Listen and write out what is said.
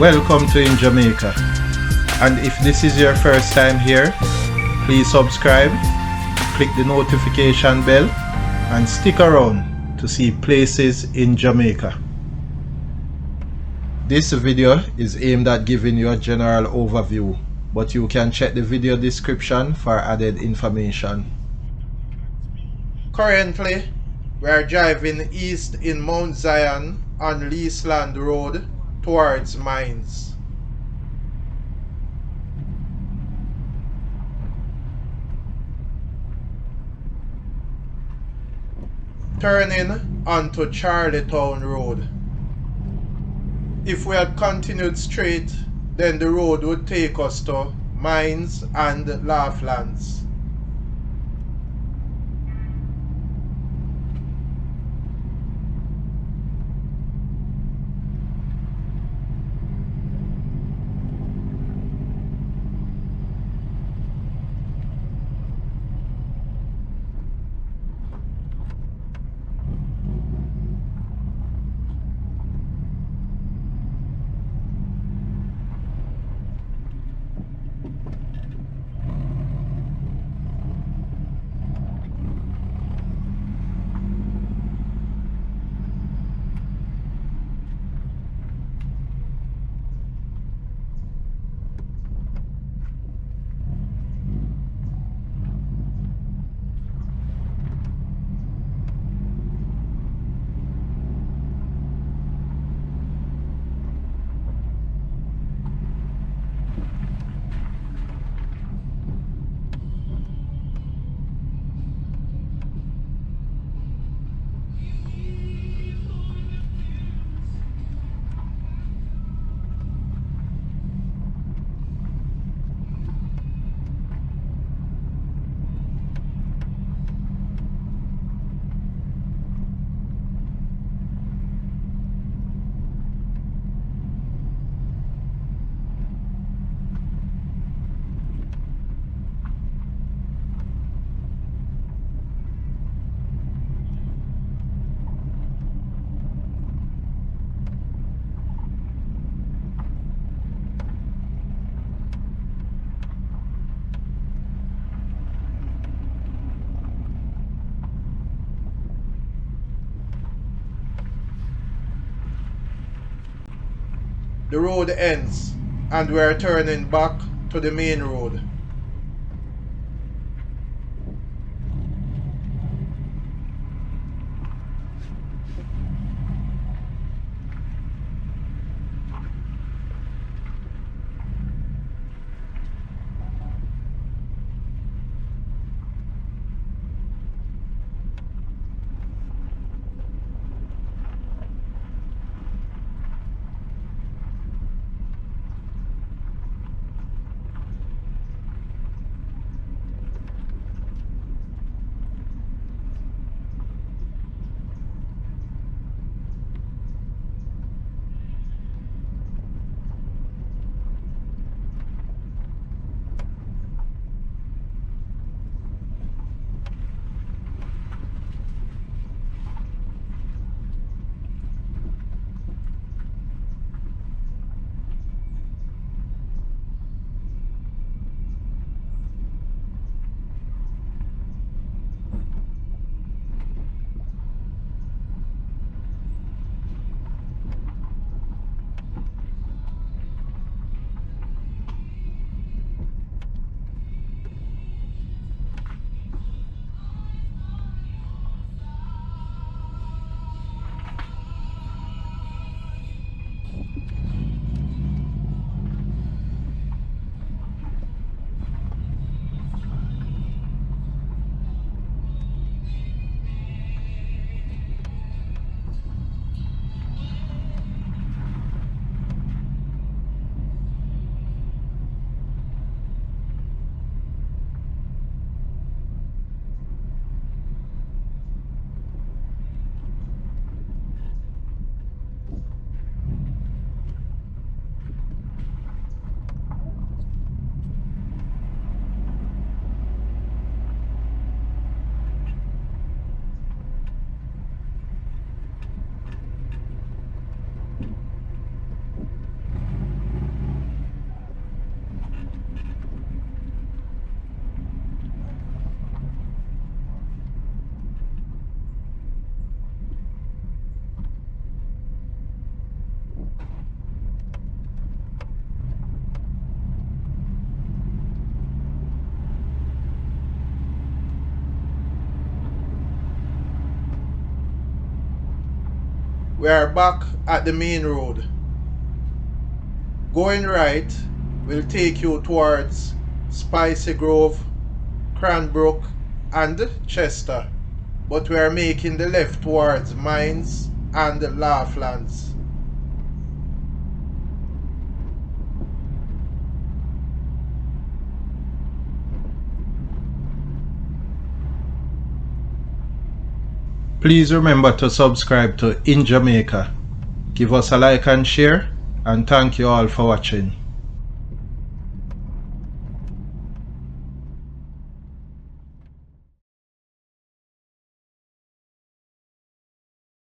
Welcome to In Jamaica. And if this is your first time here, please subscribe, click the notification bell, and stick around to see places in Jamaica. This video is aimed at giving you a general overview, but you can check the video description for added information. Currently, we are driving east in Mount Zion on Leaseland Road towards Mines. Turning onto Charlottetown Road. If we had continued straight, then the road would take us to Mines and Laughlands. The road ends and we are turning back to the main road. we are back at the main road. Going right will take you towards Spicy Grove, Cranbrook and Chester, but we are making the left towards Mines and Laughlands. Please remember to subscribe to In Jamaica. Give us a like and share, and thank you all for watching.